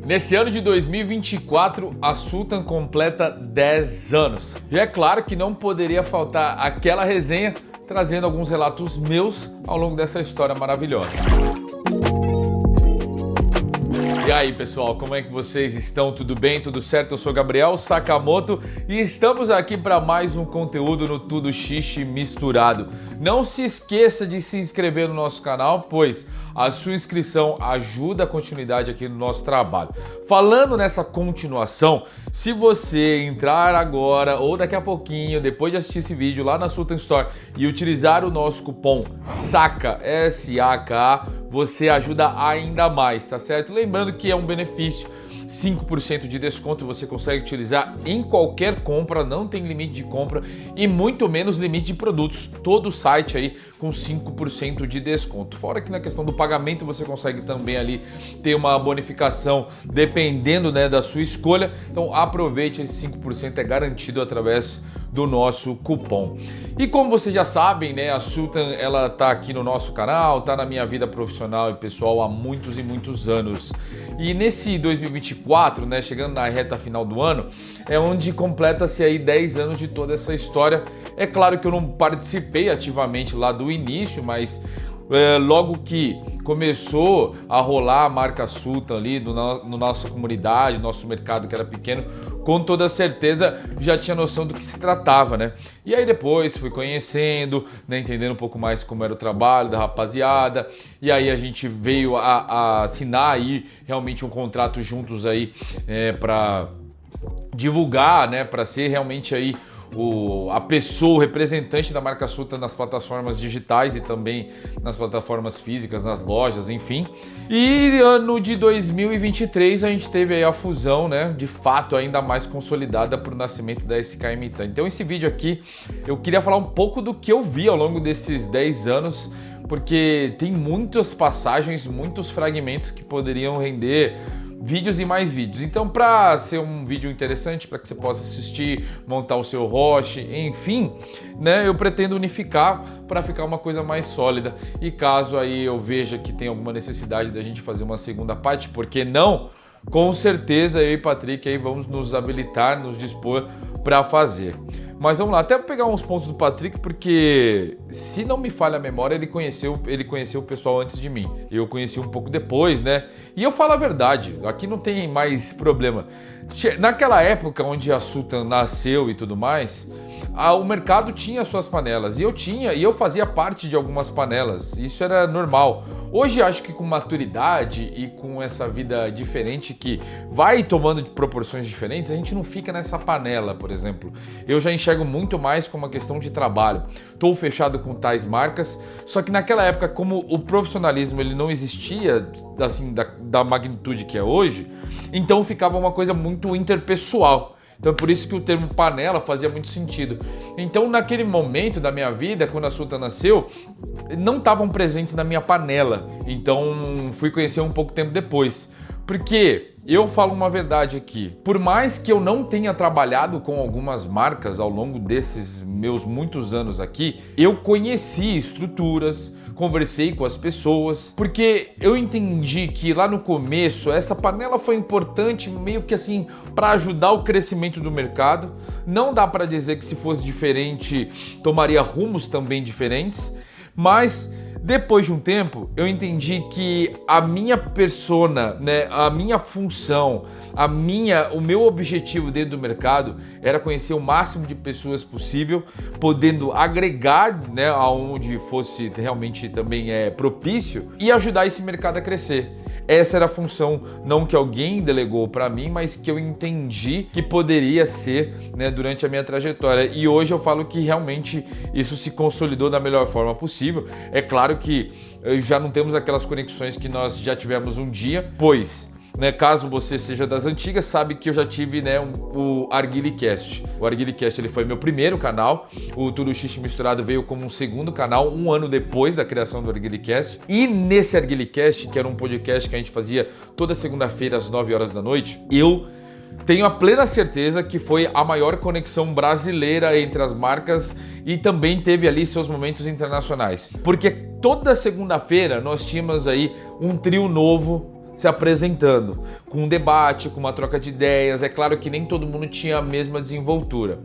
Nesse ano de 2024, a Sultan completa 10 anos. E é claro que não poderia faltar aquela resenha trazendo alguns relatos meus ao longo dessa história maravilhosa. E aí, pessoal, como é que vocês estão? Tudo bem? Tudo certo? Eu sou Gabriel Sakamoto e estamos aqui para mais um conteúdo no Tudo Xixi Misturado. Não se esqueça de se inscrever no nosso canal, pois a sua inscrição ajuda a continuidade aqui no nosso trabalho. Falando nessa continuação, se você entrar agora ou daqui a pouquinho, depois de assistir esse vídeo lá na Sultan Store e utilizar o nosso cupom SAKA, S-A-K-A, você ajuda ainda mais, tá certo? Lembrando que é um benefício, 5% de desconto você consegue utilizar em qualquer compra, não tem limite de compra e muito menos limite de produtos. Todo o site aí com 5% de desconto. Fora que na questão do pagamento você consegue também ali ter uma bonificação dependendo, né, da sua escolha. Então aproveite, esse 5% é garantido através do nosso cupom. E como vocês já sabem, né, a Sultan ela tá aqui no nosso canal, tá na minha vida profissional e pessoal há muitos e muitos anos. E nesse 2024, né, chegando na reta final do ano, é onde completa-se aí 10 anos de toda essa história. É claro que eu não participei ativamente lá do início, mas logo que começou a rolar a marca Sultan ali no nossa comunidade, nosso mercado que era pequeno, com toda certeza já tinha noção do que se tratava, né? E aí depois fui conhecendo, né, entendendo um pouco mais como era o trabalho da rapaziada, e aí a gente veio a assinar aí realmente um contrato juntos aí para divulgar, né, para ser realmente aí a pessoa, o representante da marca Sultan nas plataformas digitais e também nas plataformas físicas, nas lojas, enfim. E ano de 2023 a gente teve aí a fusão, né, de fato ainda mais consolidada para o nascimento da SKM Tan. Então esse vídeo aqui eu queria falar um pouco do que eu vi ao longo desses 10 anos, porque tem muitas passagens, muitos fragmentos que poderiam render vídeos e mais vídeos. Então, para ser um vídeo interessante, para que você possa assistir, montar o seu roche, enfim, né, eu pretendo unificar para ficar uma coisa mais sólida. E caso aí eu veja que tem alguma necessidade da gente fazer uma segunda parte, por que não? Com certeza eu e Patrick aí vamos nos habilitar, nos dispor para fazer. Mas vamos lá, até pegar uns pontos do Patrick, porque se não me falha a memória, ele conheceu o pessoal antes de mim. Eu conheci um pouco depois, né? E eu falo a verdade, aqui não tem mais problema. Naquela época onde a Sultan nasceu e tudo mais, o mercado tinha suas panelas, e eu fazia parte de algumas panelas, isso era normal. Hoje acho que com maturidade e com essa vida diferente que vai tomando de proporções diferentes, a gente não fica nessa panela, por exemplo. Eu já enxergo muito mais como uma questão de trabalho. Estou fechado com tais marcas, só que naquela época, como o profissionalismo ele não existia assim da magnitude que é hoje, então ficava uma coisa muito interpessoal. Então por isso que o termo panela fazia muito sentido. Então naquele momento da minha vida, quando a Sultan nasceu, não estavam presentes na minha panela. Então fui conhecer um pouco tempo depois. Porque eu falo uma verdade aqui, por mais que eu não tenha trabalhado com algumas marcas ao longo desses meus muitos anos aqui, eu conheci estruturas, conversei com as pessoas, porque eu entendi que lá no começo essa panela foi importante meio que assim para ajudar o crescimento do mercado. Não dá para dizer que se fosse diferente tomaria rumos também diferentes, mas depois de um tempo, eu entendi que a minha persona, né, a minha função, o meu objetivo dentro do mercado era conhecer o máximo de pessoas possível, podendo agregar, né, aonde fosse realmente também propício e ajudar esse mercado a crescer. Essa era a função, não que alguém delegou para mim, mas que eu entendi que poderia ser, né, durante a minha trajetória. E hoje eu falo que realmente isso se consolidou da melhor forma possível. É claro que já não temos aquelas conexões que nós já tivemos um dia, pois, né, caso você seja das antigas, sabe que eu já tive, né, o ArguileCast. O ArguileCast ele foi meu primeiro canal, o Tudo Xixi Misturado veio como um segundo canal, um ano depois da criação do ArguileCast. E nesse ArguileCast, que era um podcast que a gente fazia toda segunda-feira às 9 horas da noite, eu tenho a plena certeza que foi a maior conexão brasileira entre as marcas e também teve ali seus momentos internacionais. Porque toda segunda-feira nós tínhamos aí um trio novo se apresentando, com um debate, com uma troca de ideias. É claro que nem todo mundo tinha a mesma desenvoltura.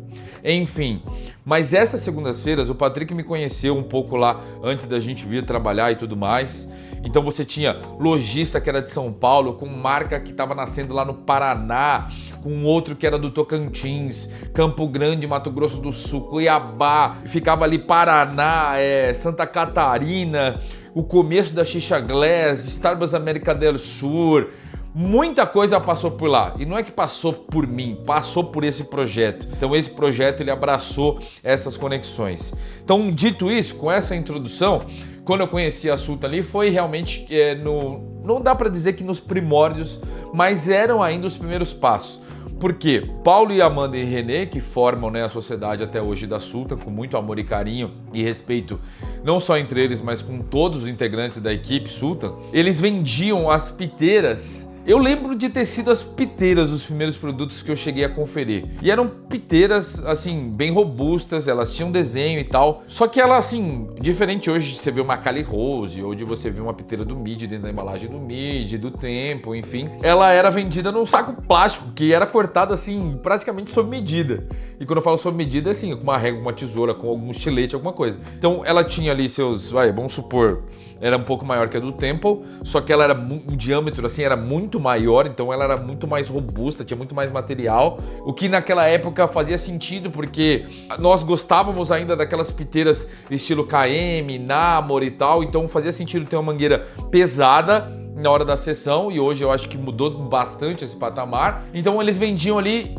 Enfim, mas essas segundas-feiras o Patrick me conheceu um pouco lá antes da gente vir trabalhar e tudo mais. Então você tinha lojista que era de São Paulo, com marca que estava nascendo lá no Paraná, com outro que era do Tocantins, Campo Grande, Mato Grosso do Sul, Cuiabá, ficava ali Paraná, Santa Catarina, o começo da Xixa Glass, Starbucks América del Sur. Muita coisa passou por lá, e não é que passou por mim, passou por esse projeto. Então esse projeto ele abraçou essas conexões. Então, dito isso, com essa introdução, quando eu conheci a Sultan ali, foi realmente, não dá para dizer que nos primórdios, mas eram ainda os primeiros passos. Porque Paulo e Amanda e Renê, que formam, né, a sociedade até hoje da Sultan, com muito amor e carinho e respeito, não só entre eles, mas com todos os integrantes da equipe Sultan, eles vendiam as piteiras. Eu lembro de ter sido as piteiras os primeiros produtos que eu cheguei a conferir. E eram piteiras, assim, bem robustas, elas tinham desenho e tal. Só que ela, assim, diferente hoje de você ver uma Cali Rose, ou de você ver uma piteira do Midi dentro da embalagem do Midi, do Tempo, enfim. Ela era vendida num saco plástico, que era cortada, assim, praticamente sob medida. E quando eu falo sob medida, é assim, com uma régua, uma tesoura, com algum estilete, alguma coisa. Então, ela tinha ali seus, vamos supor, era um pouco maior que a do Temple, só que ela era um diâmetro, assim, era muito maior, então ela era muito mais robusta, tinha muito mais material, o que naquela época fazia sentido, porque nós gostávamos ainda daquelas piteiras estilo KM, Namor e tal, então fazia sentido ter uma mangueira pesada na hora da sessão, e hoje eu acho que mudou bastante esse patamar. Então eles vendiam ali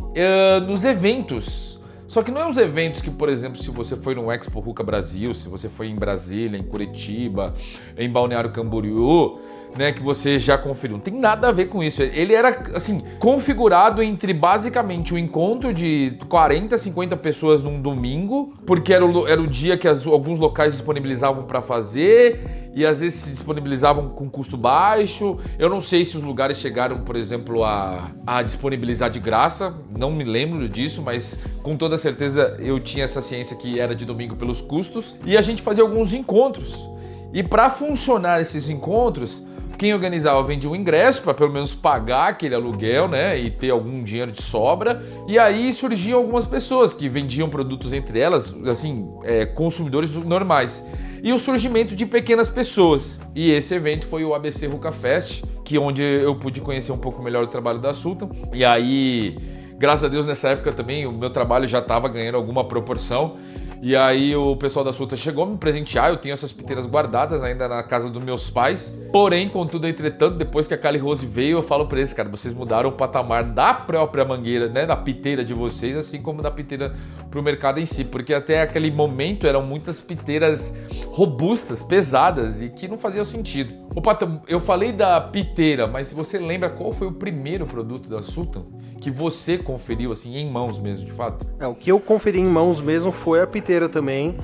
nos eventos. Só que não é uns eventos que, por exemplo, se você foi no Expo Ruka Brasil, se você foi em Brasília, em Curitiba, em Balneário Camboriú, né, que você já conferiu. Não tem nada a ver com isso. Ele era, assim, configurado entre, basicamente, um encontro de 40, 50 pessoas num domingo, porque era o dia que alguns locais disponibilizavam para fazer, e às vezes se disponibilizavam com custo baixo. Eu não sei se os lugares chegaram, por exemplo, a disponibilizar de graça, não me lembro disso, mas com toda certeza eu tinha essa ciência que era de domingo pelos custos. E a gente fazia alguns encontros. E para funcionar esses encontros, quem organizava vendia um ingresso para pelo menos pagar aquele aluguel, né, e ter algum dinheiro de sobra. E aí surgiam algumas pessoas que vendiam produtos, entre elas, assim, consumidores normais. E o surgimento de pequenas pessoas. E esse evento foi o ABC Ruka Fest, onde eu pude conhecer um pouco melhor o trabalho da Sultan. E aí, graças a Deus, nessa época também o meu trabalho já estava ganhando alguma proporção. E aí o pessoal da Sultan chegou a me presentear, eu tenho essas piteiras guardadas ainda na casa dos meus pais. Porém, contudo, entretanto, depois que a Cali Rose veio, eu falo pra eles, cara, vocês mudaram o patamar da própria mangueira, né, da piteira de vocês, assim como da piteira pro mercado em si. Porque até aquele momento eram muitas piteiras robustas, pesadas e que não faziam sentido. Opa, eu falei da piteira, mas se você lembra qual foi o primeiro produto da Sultan que você conferiu assim em mãos mesmo, de fato? O que eu conferi em mãos mesmo foi a piteira também.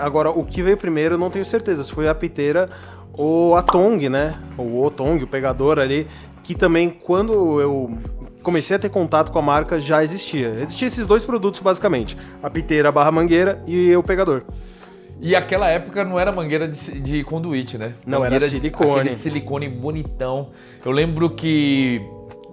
Agora, o que veio primeiro eu não tenho certeza, se foi a piteira ou a Tong, né? Ou o Tong, o pegador ali, que também quando eu comecei a ter contato com a marca já existia. Existiam esses dois produtos basicamente, a piteira barra mangueira e o pegador. E aquela época não era mangueira de conduíte, né? Não, mangueira era silicone. Aquele silicone bonitão. Eu lembro que...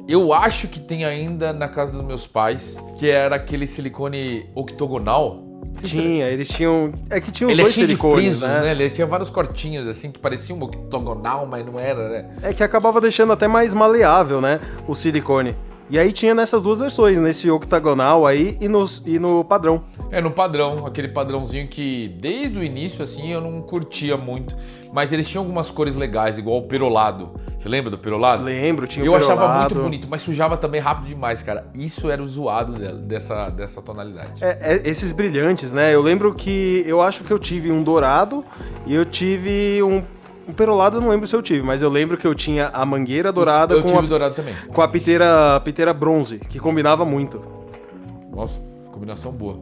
Eu acho que tem ainda na casa dos meus pais, que era aquele silicone octogonal. Tinha, eles tinham... que tinha os ele dois é cheio silicones, de frisos, né? Ele tinha vários cortinhos, assim, que pareciam um octogonal, mas não era, né? Que acabava deixando até mais maleável, né? O silicone. E aí tinha nessas duas versões, nesse octagonal aí e no padrão. No padrão, aquele padrãozinho que desde o início, assim, eu não curtia muito. Mas eles tinham algumas cores legais, igual o perolado. Você lembra do perolado? Lembro, tinha o perolado. Eu perolado. achava muito bonito, mas sujava também rápido demais, cara. Isso era o zoado dessa tonalidade. Esses brilhantes, né? Eu lembro que eu acho que eu tive um dourado e eu tive um perolado, eu não lembro se eu tive, mas eu lembro que eu tinha a mangueira dourada dourado também. Com a piteira bronze, que combinava muito. Nossa, combinação boa.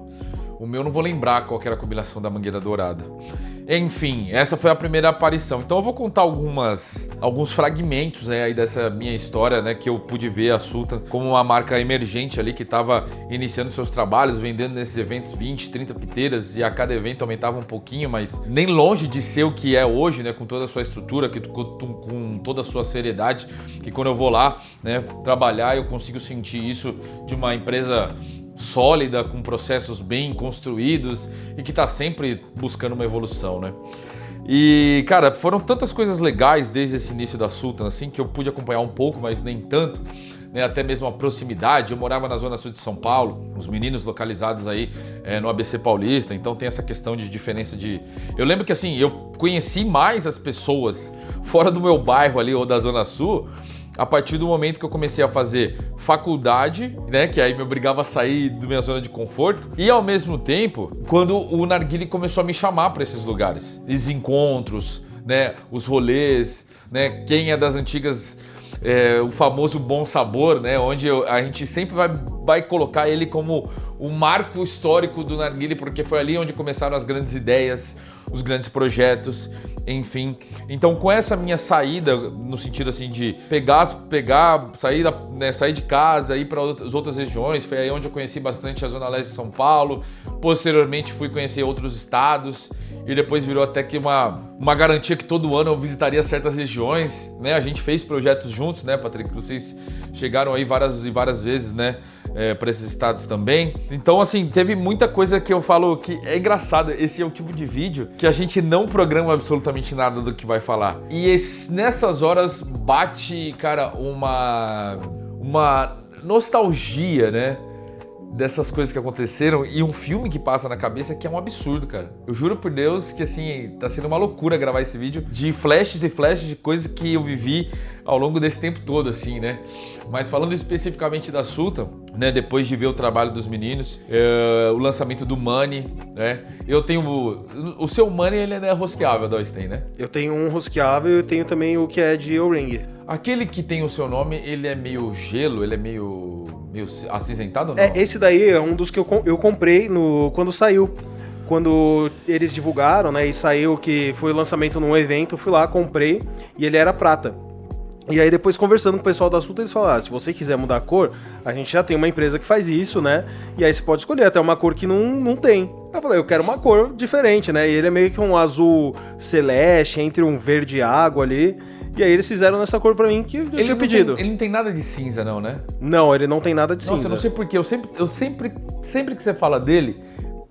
O meu não vou lembrar qual que era a combinação da mangueira dourada. Enfim, essa foi a primeira aparição. Então eu vou contar alguns fragmentos, né, aí dessa minha história, né, que eu pude ver a Sultan como uma marca emergente ali que estava iniciando seus trabalhos, vendendo nesses eventos 20, 30 piteiras e a cada evento aumentava um pouquinho, mas nem longe de ser o que é hoje, né, com toda a sua estrutura, com toda a sua seriedade, que quando eu vou lá, né, trabalhar, eu consigo sentir isso de uma empresa sólida, com processos bem construídos e que está sempre buscando uma evolução, né? E, cara, foram tantas coisas legais desde esse início da Sultan, assim, que eu pude acompanhar um pouco, mas nem tanto, né? Até mesmo a proximidade. Eu morava na zona sul de São Paulo, os meninos localizados aí no ABC Paulista, então tem essa questão de diferença de... Eu lembro que, assim, eu conheci mais as pessoas fora do meu bairro ali ou da zona sul a partir do momento que eu comecei a fazer faculdade, né, que aí me obrigava a sair da minha zona de conforto, e ao mesmo tempo, quando o narguilé começou a me chamar para esses lugares, os encontros, né, os rolês, né, quem é das antigas, o famoso Bom Sabor, né, onde a gente sempre vai colocar ele como o marco histórico do narguilé, porque foi ali onde começaram as grandes ideias, os grandes projetos, enfim. Então, com essa minha saída, no sentido assim de sair de casa, ir para as outras regiões, foi aí onde eu conheci bastante a Zona Leste de São Paulo. Posteriormente, fui conhecer outros estados e depois virou até que uma garantia que todo ano eu visitaria certas regiões, né? A gente fez projetos juntos, né, Patrick? Vocês chegaram aí várias e várias vezes, né? Para esses estados também. Então, assim, teve muita coisa que eu falo que é engraçado. Esse é o tipo de vídeo que a gente não programa absolutamente nada do que vai falar. E nessas horas bate, cara, uma nostalgia, né? Dessas coisas que aconteceram e um filme que passa na cabeça que é um absurdo, cara. Eu juro por Deus que, assim, tá sendo uma loucura gravar esse vídeo de flashes e flashes de coisas que eu vivi ao longo desse tempo todo, assim, né? Mas falando especificamente da Sultan, né? Depois de ver o trabalho dos meninos, o lançamento do Money, né? Eu tenho... O seu Money, ele é rosqueável, da Oystein, né? Eu tenho um rosqueável e eu tenho também o que é de O-Ring. Aquele que tem o seu nome, ele é meio gelo, ele é meio acinzentado ou não? Esse daí é um dos que eu comprei quando saiu. Quando eles divulgaram, né, e saiu que foi o lançamento num evento, eu fui lá, comprei, e ele era prata. E aí depois conversando com o pessoal da Sultan, eles falaram, se você quiser mudar a cor, a gente já tem uma empresa que faz isso, né? E aí você pode escolher até uma cor que não tem. Eu falei, eu quero uma cor diferente, né? E ele é meio que um azul celeste, entre um verde água ali. E aí eles fizeram nessa cor pra mim que eu tinha pedido. Ele não tem nada de cinza não, né? Não, ele não tem nada de cinza. Nossa, eu não sei porquê. Eu sempre que você fala dele,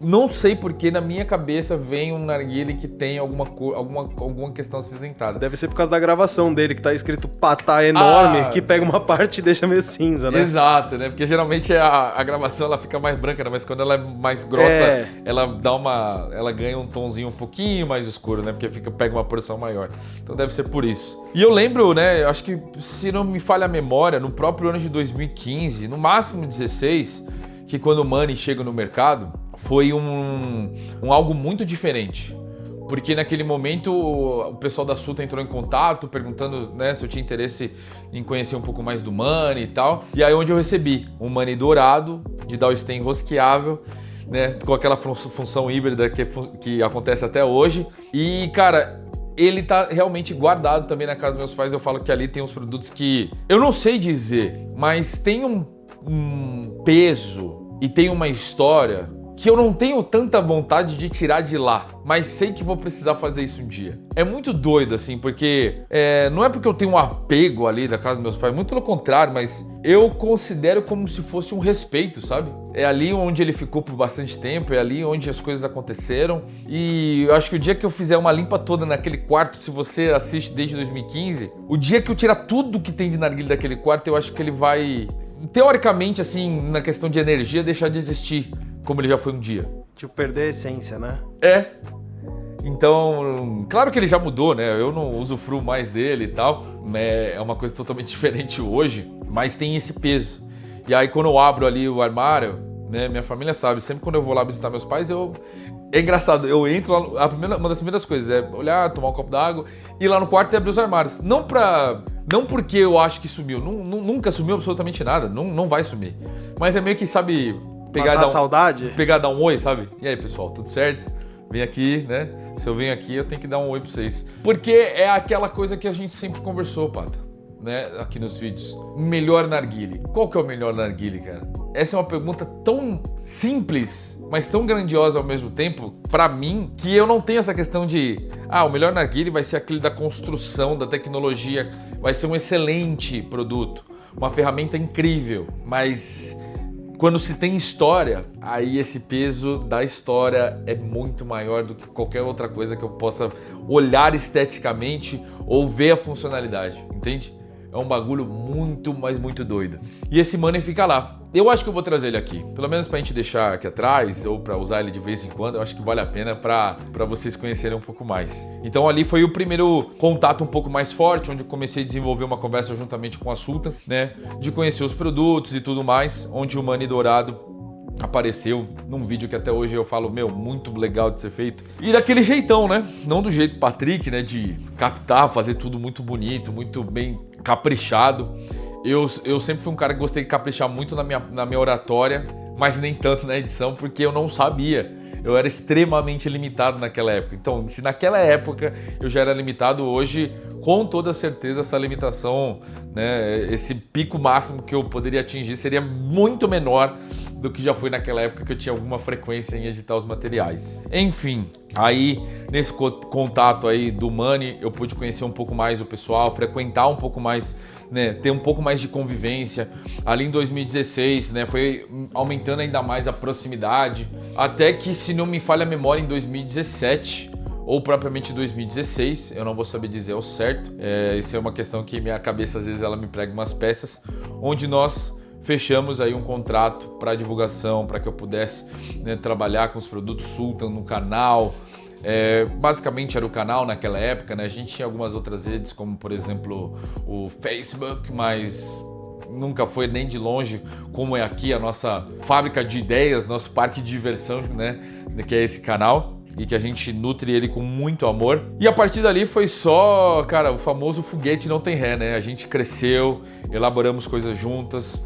não sei porque na minha cabeça vem um narguilé que tem alguma cor, alguma questão acinzentada. Deve ser por causa da gravação dele, que tá escrito patá enorme, que pega uma parte e deixa meio cinza, né? Exato, né? Porque geralmente a gravação ela fica mais branca, né? Mas quando ela é mais grossa, ela ganha um tonzinho um pouquinho mais escuro, né? Porque pega uma porção maior. Então deve ser por isso. E eu lembro, né? Acho que, se não me falha a memória, no próprio ano de 2015, no máximo 16, que quando o Money chega no mercado, foi algo muito diferente. Porque naquele momento o pessoal da Sultan entrou em contato perguntando, né, se eu tinha interesse em conhecer um pouco mais do Money e tal. E aí onde eu recebi um Money dourado, de Oystein rosqueável, né, com aquela função híbrida que acontece até hoje. E, cara, ele tá realmente guardado também na casa dos meus pais. Eu falo que ali tem uns produtos que eu não sei dizer, mas tem um peso e tem uma história que eu não tenho tanta vontade de tirar de lá, mas sei que vou precisar fazer isso um dia. É muito doido, assim, porque não é porque eu tenho um apego ali da casa dos meus pais, muito pelo contrário, mas eu considero como se fosse um respeito, sabe? É ali onde ele ficou por bastante tempo, é ali onde as coisas aconteceram, e eu acho que o dia que eu fizer uma limpa toda naquele quarto, se você assiste desde 2015, o dia que eu tirar tudo que tem de narguilé daquele quarto, eu acho que ele vai, teoricamente, assim, na questão de energia, deixar de existir como ele já foi um dia. Tipo, perder a essência, né? Então, claro que ele já mudou, né? Eu não usufruo mais dele e tal, né? É uma coisa totalmente diferente hoje, mas tem esse peso. E aí, quando eu abro ali o armário, né? Minha família sabe, sempre quando eu vou lá visitar meus pais, é engraçado, eu entro lá, uma das primeiras coisas é olhar, tomar um copo d'água, ir lá no quarto e abrir os armários. Não porque eu acho que sumiu, nunca sumiu absolutamente nada, não vai sumir. Mas é meio que, sabe... Saudade? Pegar, dar um oi, sabe? E aí, pessoal, tudo certo? Vem aqui, né? Se eu venho aqui, eu tenho que dar um oi pra vocês. Porque é aquela coisa que a gente sempre conversou, Pata, né? Aqui nos vídeos. Melhor narguile. Qual que é o melhor narguile, cara? Essa é uma pergunta tão simples, mas tão grandiosa ao mesmo tempo, pra mim, que eu não tenho essa questão de o melhor narguile vai ser aquele da construção, da tecnologia, vai ser um excelente produto, uma ferramenta incrível, mas quando se tem história, aí esse peso da história é muito maior do que qualquer outra coisa que eu possa olhar esteticamente ou ver a funcionalidade, entende? É um bagulho muito, mas muito doido. E esse money fica lá. Eu acho que eu vou trazer ele aqui, pelo menos pra gente deixar aqui atrás ou pra usar ele de vez em quando. Eu acho que vale a pena pra vocês conhecerem um pouco mais. Então ali foi o primeiro contato um pouco mais forte, onde eu comecei a desenvolver uma conversa juntamente com a Sultan, né? De conhecer os produtos e tudo mais, onde o money dourado apareceu num vídeo que até hoje eu falo, muito legal de ser feito. E daquele jeitão, né? Não do jeito Patrick, né? De captar, fazer tudo muito bonito, muito bem caprichado. Eu sempre fui um cara que gostei de caprichar muito na minha oratória, mas nem tanto na edição, porque eu não sabia. Eu era extremamente limitado naquela época. Então, se naquela época eu já era limitado, hoje, com toda certeza, essa limitação, né, esse pico máximo que eu poderia atingir seria muito menor do que já foi naquela época que eu tinha alguma frequência em editar os materiais. Enfim, aí nesse contato aí do money, eu pude conhecer um pouco mais o pessoal, frequentar um pouco mais, né, ter um pouco mais de convivência. Ali em 2016, né, foi aumentando ainda mais a proximidade, até que, se não me falha a memória, em 2017 ou propriamente 2016, eu não vou saber dizer ao certo. Isso é uma questão que minha cabeça às vezes ela me prega umas peças, onde nós fechamos aí um contrato para divulgação, para que eu pudesse, né, trabalhar com os produtos Sultan no canal. Basicamente era o canal naquela época, né? A gente tinha algumas outras redes, como por exemplo o Facebook, mas nunca foi nem de longe como é aqui a nossa fábrica de ideias, nosso parque de diversão, né? Que é esse canal, e que a gente nutre ele com muito amor. E a partir dali foi só, cara, o famoso foguete não tem ré, né? A gente cresceu, elaboramos coisas juntos.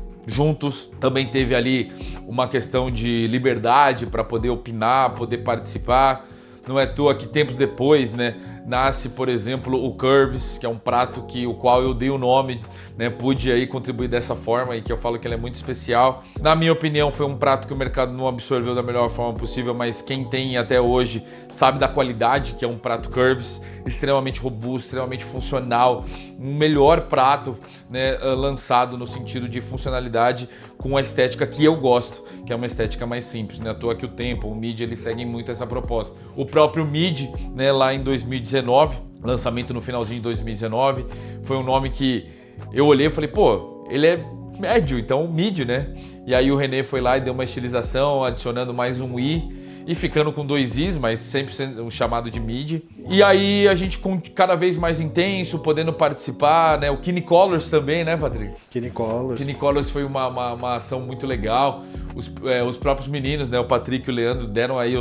Também teve ali uma questão de liberdade para poder opinar, poder participar. Não é à toa que tempos depois, né, nasce, por exemplo, o Curves, que é um prato o qual eu dei o nome, né, pude aí contribuir dessa forma e que eu falo que ele é muito especial. Na minha opinião, foi um prato que o mercado não absorveu da melhor forma possível, mas quem tem até hoje sabe da qualidade que é um prato Curves, extremamente robusto, extremamente funcional, um melhor prato, né, lançado no sentido de funcionalidade com a estética que eu gosto, que é uma estética mais simples, né? À toa que o Tempo, o Mid, eles seguem muito essa proposta. O próprio Mid, né, lá em 2019, lançamento no finalzinho de 2019, foi um nome que eu olhei e falei, pô, ele é médio, então Mid, né? E aí o René foi lá e deu uma estilização, adicionando mais um I, e ficando com 2 Is, mas sempre sendo chamado de Mid. E aí a gente com cada vez mais intenso, podendo participar, né? O Kine Colors também, né, Patrick? Kine Colors. Kine Colors foi uma ação muito legal. Os próprios meninos, né, o Patrick e o Leandro, deram aí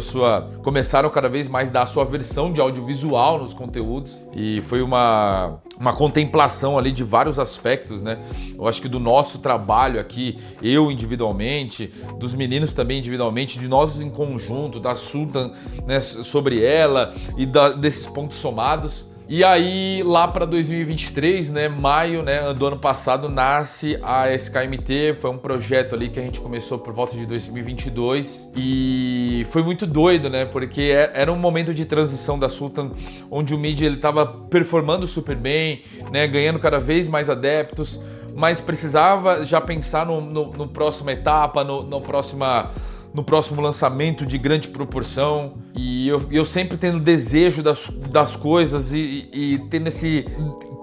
começaram cada vez mais a dar a sua versão de audiovisual nos conteúdos. E foi uma contemplação ali de vários aspectos, né? Eu acho que do nosso trabalho aqui, eu individualmente, dos meninos também individualmente, de nós em conjunto, da Sultan, né, sobre ela e desses pontos somados. E aí, lá para 2023, né, maio, né, do ano passado, nasce a SKMT. Foi um projeto ali que a gente começou por volta de 2022 e foi muito doido, né, porque era um momento de transição da Sultan, onde o Mid ele estava performando super bem, né, ganhando cada vez mais adeptos, mas precisava já pensar no próxima etapa, no próximo lançamento de grande proporção. E eu sempre tendo desejo das coisas e tendo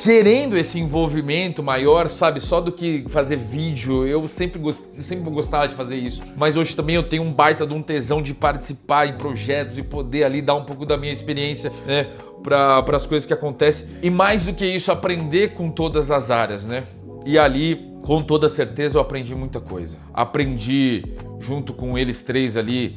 querendo esse envolvimento maior, sabe? Só do que fazer vídeo. Eu sempre gostava de fazer isso. Mas hoje também eu tenho um baita de um tesão de participar em projetos e poder ali dar um pouco da minha experiência, né, para as coisas que acontecem. E mais do que isso, aprender com todas as áreas, né? E ali, com toda certeza, eu aprendi muita coisa. Aprendi, junto com eles três ali,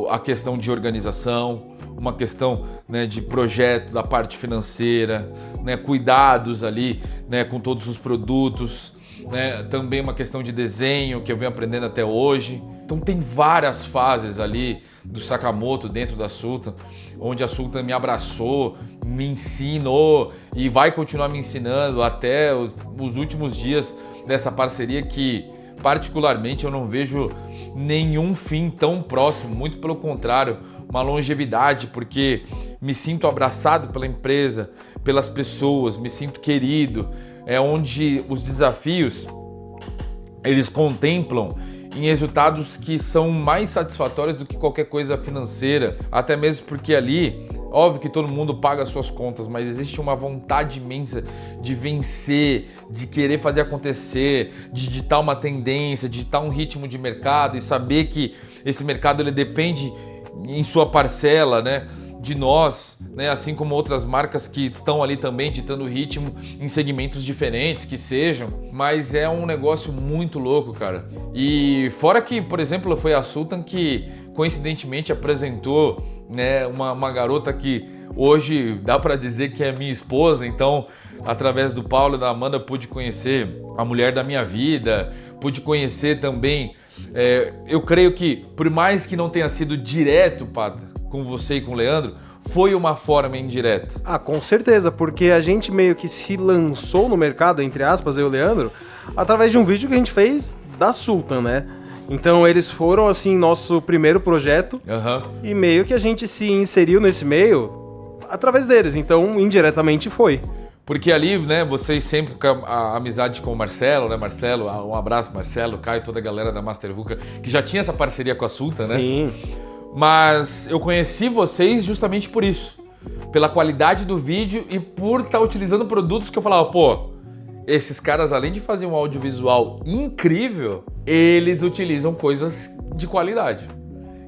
a questão de organização, uma questão, né, de projeto, da parte financeira, né, cuidados ali, né, com todos os produtos, né, também uma questão de desenho que eu venho aprendendo até hoje. Então tem várias fases ali do Sakamoto dentro da Sultan, onde a Sultan me abraçou, me ensinou e vai continuar me ensinando até os últimos dias dessa parceria que, particularmente, eu não vejo nenhum fim tão próximo, muito pelo contrário, uma longevidade, porque me sinto abraçado pela empresa, pelas pessoas, me sinto querido, é onde os desafios eles contemplam em resultados que são mais satisfatórios do que qualquer coisa financeira, até mesmo porque ali, óbvio que todo mundo paga as suas contas, mas existe uma vontade imensa de vencer, de querer fazer acontecer, de ditar uma tendência, de ditar um ritmo de mercado e saber que esse mercado ele depende em sua parcela, né, de nós, né, assim como outras marcas que estão ali também ditando ritmo em segmentos diferentes que sejam, mas é um negócio muito louco, cara. E fora que, por exemplo, foi a Sultan que coincidentemente apresentou, né, uma garota que hoje dá para dizer que é minha esposa, então através do Paulo e da Amanda pude conhecer a mulher da minha vida, pude conhecer também, eu creio que por mais que não tenha sido direto, Pata, com você e com o Leandro, foi uma forma indireta. Ah, com certeza, porque a gente meio que se lançou no mercado, entre aspas, eu e o Leandro, através de um vídeo que a gente fez da Sultan, né? Então eles foram, assim, nosso primeiro projeto e meio que a gente se inseriu nesse meio através deles, então indiretamente foi. Porque ali, né, vocês sempre com a amizade com o Marcelo, né, Marcelo, um abraço Marcelo, Caio, toda a galera da Master Hookah, que já tinha essa parceria com a Sultan, né? Sim. Mas eu conheci vocês justamente por isso, pela qualidade do vídeo e por estar utilizando produtos que eu falava, pô, esses caras além de fazer um audiovisual incrível, eles utilizam coisas de qualidade.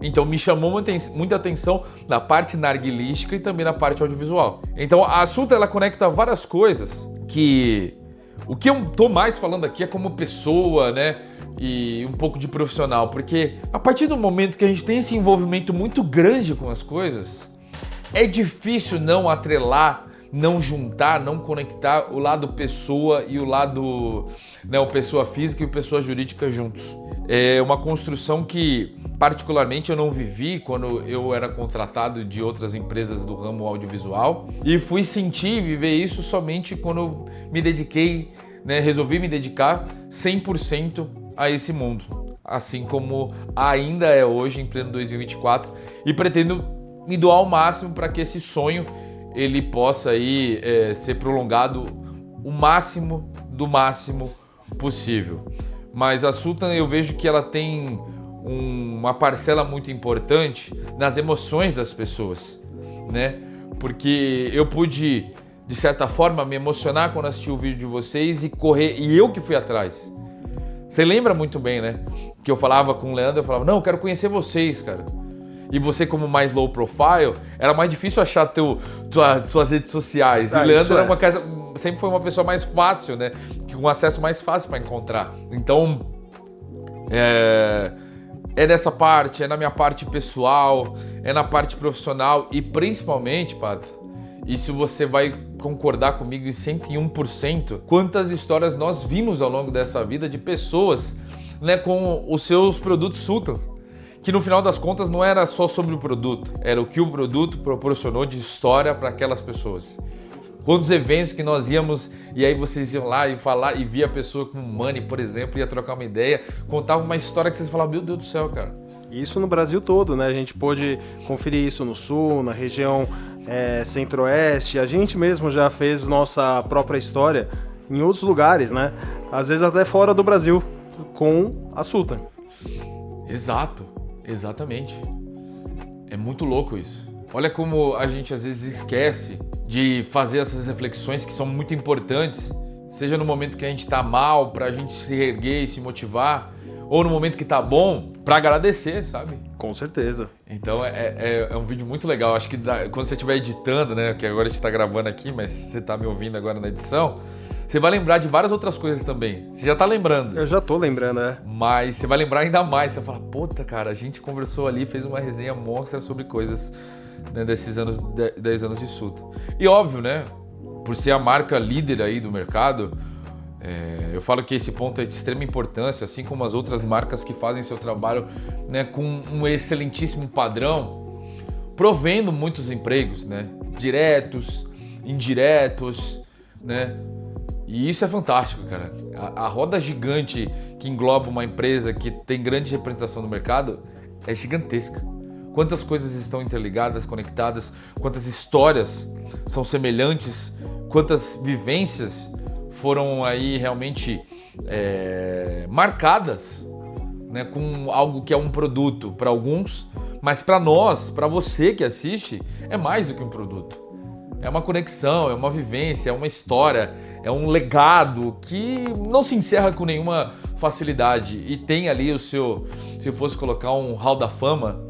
Então me chamou muita atenção na parte narguilística e também na parte audiovisual. Então a Sultan ela conecta várias coisas que o que eu tô mais falando aqui é como pessoa, né? E um pouco de profissional, porque a partir do momento que a gente tem esse envolvimento muito grande com as coisas, é difícil não atrelar, não juntar, não conectar o lado pessoa e o lado, né, o pessoa física e o pessoa jurídica juntos. É uma construção que particularmente eu não vivi quando eu era contratado de outras empresas do ramo audiovisual e fui sentir e viver isso somente quando eu me dediquei, né, resolvi me dedicar 100% a esse mundo, assim como ainda é hoje em pleno 2024 e pretendo me doar ao máximo para que esse sonho ele possa aí ser prolongado o máximo do máximo possível. Mas a Sultan eu vejo que ela tem uma parcela muito importante nas emoções das pessoas, né? Porque eu pude, de certa forma, me emocionar quando assisti o vídeo de vocês e correr, e eu que fui atrás. Você lembra muito bem, né? Que eu falava com o Leandro, eu falava, não, eu quero conhecer vocês, cara. E você, como mais low profile, era mais difícil achar suas redes sociais. E o Leandro era sempre foi uma pessoa mais fácil, né? Com um acesso mais fácil para encontrar. Então, é nessa parte, é na minha parte pessoal, é na parte profissional e principalmente, Pato, e se você vai concordar comigo em 101%, quantas histórias nós vimos ao longo dessa vida de pessoas, né, com os seus produtos Sultans, que no final das contas não era só sobre o produto, era o que o produto proporcionou de história para aquelas pessoas. Quantos eventos que nós íamos e aí vocês iam lá e falar e via a pessoa com money, por exemplo, ia trocar uma ideia, contava uma história que vocês falavam, meu Deus do céu, cara. Isso no Brasil todo, né? A gente pôde conferir isso no Sul, na região Centro-Oeste. A gente mesmo já fez nossa própria história em outros lugares, né? Às vezes até fora do Brasil, com a Sultan. Exato, exatamente. É muito louco isso. Olha como a gente às vezes esquece de fazer essas reflexões que são muito importantes, seja no momento que a gente tá mal, pra gente se erguer e se motivar, ou no momento que tá bom, pra agradecer, sabe? Com certeza. Então é um vídeo muito legal. Acho que quando você estiver editando, né, que agora a gente tá gravando aqui, mas você tá me ouvindo agora na edição, você vai lembrar de várias outras coisas também. Você já tá lembrando. Eu já tô lembrando, Mas você vai lembrar ainda mais. Você vai falar, puta, cara, a gente conversou ali, fez uma resenha monstra sobre coisas, né, desses 10 anos de Sultan. E óbvio, né, por ser a marca líder aí do mercado, Eu falo que esse ponto é de extrema importância, assim como as outras marcas que fazem seu trabalho, né, com um excelentíssimo padrão, provendo muitos empregos, né, diretos, indiretos, né, e isso é fantástico, cara. A roda gigante que engloba uma empresa que tem grande representação no mercado é gigantesca. Quantas coisas estão interligadas, conectadas, quantas histórias são semelhantes, quantas vivências foram aí realmente marcadas, né, com algo que é um produto para alguns, mas para nós, para você que assiste, é mais do que um produto. É uma conexão, é uma vivência, é uma história, é um legado que não se encerra com nenhuma facilidade e tem ali o seu, se eu fosse colocar um hall da fama,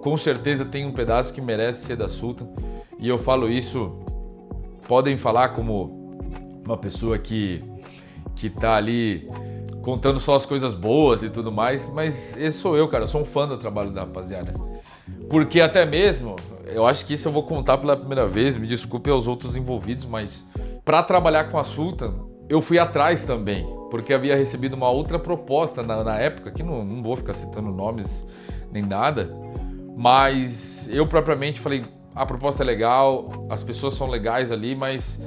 com certeza tem um pedaço que merece ser da Sultan, e eu falo isso, podem falar como uma pessoa que tá ali contando só as coisas boas e tudo mais, mas esse sou eu, cara, eu sou um fã do trabalho da rapaziada. Porque até mesmo, eu acho que isso eu vou contar pela primeira vez, me desculpe aos outros envolvidos, mas para trabalhar com a Sultan, eu fui atrás também, porque havia recebido uma outra proposta na época, que não vou ficar citando nomes nem nada, mas eu propriamente falei, a proposta é legal, as pessoas são legais ali, mas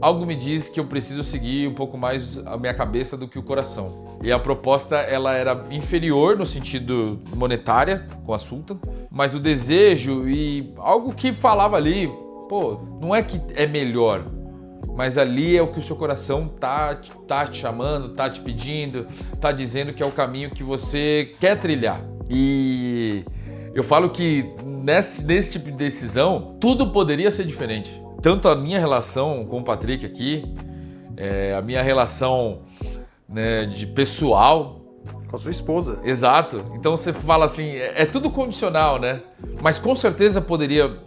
algo me diz que eu preciso seguir um pouco mais a minha cabeça do que o coração. E a proposta, ela era inferior no sentido monetária com a Sultan, mas o desejo e algo que falava ali, pô, não é que é melhor, mas ali é o que o seu coração tá te chamando, tá te pedindo, tá dizendo que é o caminho que você quer trilhar. E eu falo que nesse tipo de decisão, tudo poderia ser diferente. Tanto a minha relação com o Patrick aqui, a minha relação, né, de pessoal. Com a sua esposa. Exato. Então você fala assim, é tudo condicional, né? Mas com certeza poderia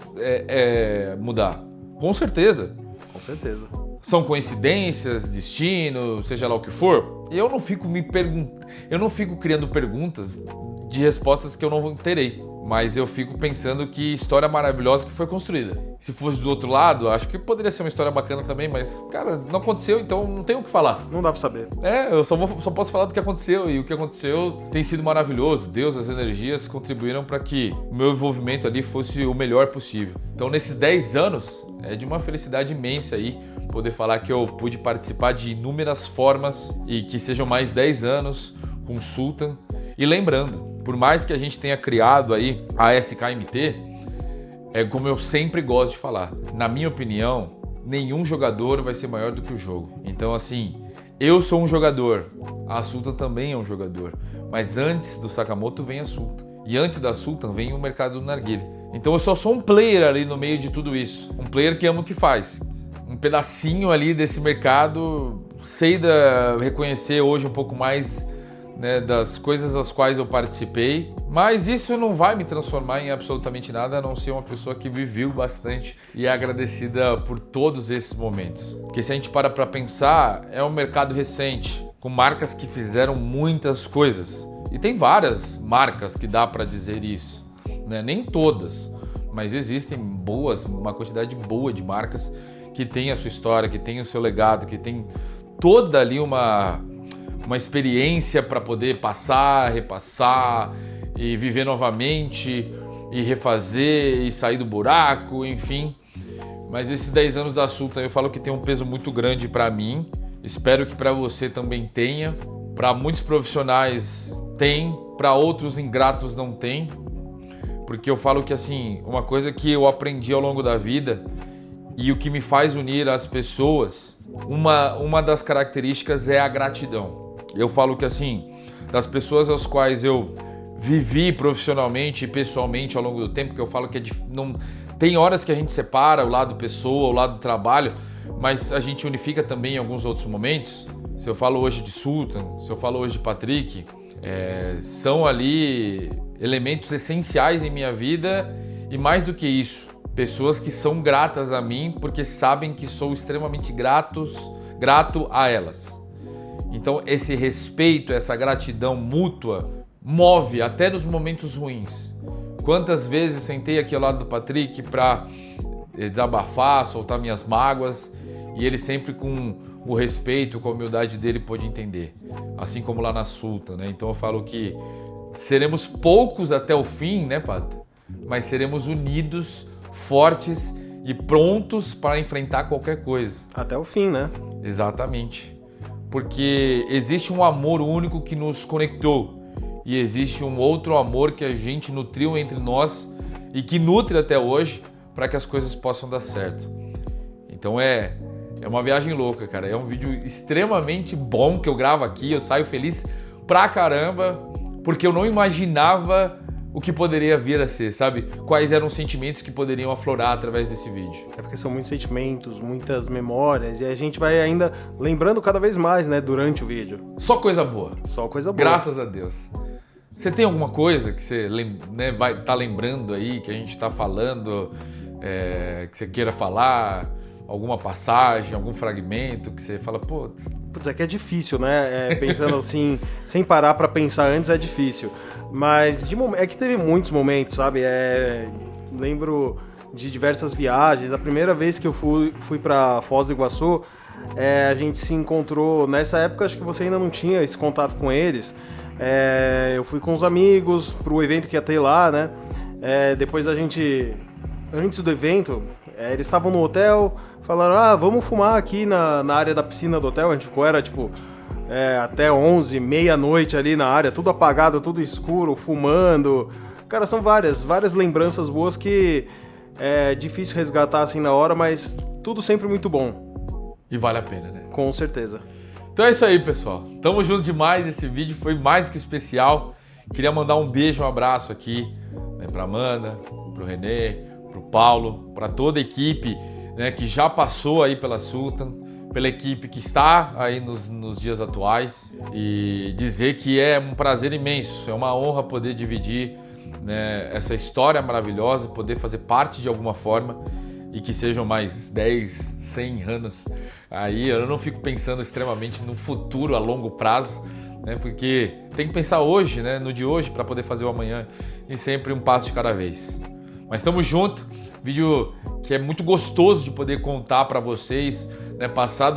mudar. Com certeza. Com certeza. São coincidências, destino, seja lá o que for. Eu não fico criando perguntas de respostas que eu não terei. Mas eu fico pensando que história maravilhosa que foi construída. Se fosse do outro lado, acho que poderia ser uma história bacana também, mas, cara, não aconteceu, então não tem o que falar. Não dá pra saber. Eu só posso falar do que aconteceu, e o que aconteceu tem sido maravilhoso. Deus, as energias contribuíram para que o meu envolvimento ali fosse o melhor possível. Então, nesses 10 anos, é de uma felicidade imensa aí poder falar que eu pude participar de inúmeras formas e que sejam mais 10 anos com o Sultan. E lembrando, por mais que a gente tenha criado aí a SKMT, é como eu sempre gosto de falar, na minha opinião, nenhum jogador vai ser maior do que o jogo. Então assim, eu sou um jogador, a Sultan também é um jogador, mas antes do Sakamoto vem a Sultan. E antes da Sultan vem o mercado do narguilé. Então eu só sou um player ali no meio de tudo isso, um player que ama o que faz. Um pedacinho ali desse mercado, sei reconhecer hoje um pouco mais, né, das coisas às quais eu participei, mas isso não vai me transformar em absolutamente nada, a não ser uma pessoa que viveu bastante e é agradecida por todos esses momentos. Porque se a gente para pensar, é um mercado recente, com marcas que fizeram muitas coisas. E tem várias marcas que dá para dizer isso, né? Nem todas, mas existem uma quantidade boa de marcas que tem a sua história, que tem o seu legado, que tem toda ali uma experiência para poder passar, repassar e viver novamente e refazer e sair do buraco, enfim. Mas esses 10 anos da Sultan eu falo que tem um peso muito grande para mim. Espero que para você também tenha. Para muitos profissionais tem, para outros ingratos não tem. Porque eu falo que assim, uma coisa que eu aprendi ao longo da vida e o que me faz unir as pessoas, uma das características é a gratidão. Eu falo que assim, das pessoas às quais eu vivi profissionalmente e pessoalmente ao longo do tempo, que eu falo que não tem horas que a gente separa o lado pessoa, o lado trabalho, mas a gente unifica também em alguns outros momentos. Se eu falo hoje de Sultan, se eu falo hoje de Patrick, são ali elementos essenciais em minha vida e mais do que isso, pessoas que são gratas a mim porque sabem que sou extremamente grato a elas. Então esse respeito, essa gratidão mútua move até nos momentos ruins. Quantas vezes sentei aqui ao lado do Patrick para desabafar, soltar minhas mágoas e ele sempre com o respeito, com a humildade dele, pôde entender. Assim como lá na Sultan, né? Então eu falo que seremos poucos até o fim, né, Padre? Mas seremos unidos, fortes e prontos para enfrentar qualquer coisa. Até o fim, né? Exatamente. Porque existe um amor único que nos conectou e existe um outro amor que a gente nutriu entre nós e que nutre até hoje para que as coisas possam dar certo. Então é uma viagem louca, cara. É um vídeo extremamente bom que eu gravo aqui, eu saio feliz pra caramba, porque eu não imaginava o que poderia vir a ser, sabe? Quais eram os sentimentos que poderiam aflorar através desse vídeo. É porque são muitos sentimentos, muitas memórias, e a gente vai ainda lembrando cada vez mais, né, durante o vídeo. Só coisa boa. Só coisa boa. Graças a Deus. Você tem alguma coisa que você, né, vai estar lembrando aí, que a gente está falando, que você queira falar? Alguma passagem, algum fragmento que você fala, putz... Putz, é que é difícil, né? Pensando assim, sem parar pra pensar antes é difícil. Mas é que teve muitos momentos, sabe? Lembro de diversas viagens. A primeira vez que eu fui pra Foz do Iguaçu, a gente se encontrou... Nessa época, acho que você ainda não tinha esse contato com eles. Eu fui com os amigos pro evento que ia ter lá, né? Depois a gente... Antes do evento, eles estavam no hotel... Falaram, vamos fumar aqui na área da piscina do hotel. A gente ficou, até 11, meia-noite ali na área, tudo apagado, tudo escuro, fumando. Cara, são várias lembranças boas que é difícil resgatar assim na hora, mas tudo sempre muito bom. E vale a pena, né? Com certeza. Então é isso aí, pessoal. Tamo junto demais, esse vídeo foi mais do que especial. Queria mandar um beijo, um abraço aqui, né, pra Amanda, pro Renê, pro Paulo, pra toda a equipe, né, que já passou aí pela Sultan, pela equipe que está aí nos dias atuais, e dizer que é um prazer imenso, é uma honra poder dividir, né, essa história maravilhosa, poder fazer parte de alguma forma e que sejam mais 10, 100 anos aí. Eu não fico pensando extremamente no futuro a longo prazo, né, porque tem que pensar hoje, né, no de hoje para poder fazer o amanhã e sempre um passo de cada vez. Mas estamos juntos. Vídeo que é muito gostoso de poder contar para vocês, né, passar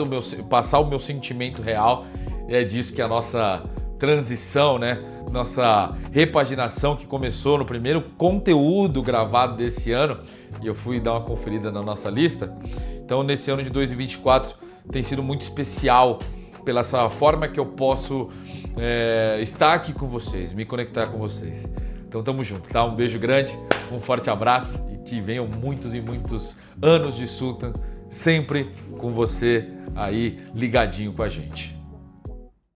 o meu sentimento real. E é disso que a nossa transição, né, nossa repaginação que começou no primeiro conteúdo gravado desse ano, e eu fui dar uma conferida na nossa lista. Então nesse ano de 2024 tem sido muito especial pela essa forma que eu posso estar aqui com vocês, me conectar com vocês. Então tamo junto, tá? Um beijo grande, um forte abraço e que venham muitos e muitos anos de Sultan, sempre com você aí ligadinho com a gente.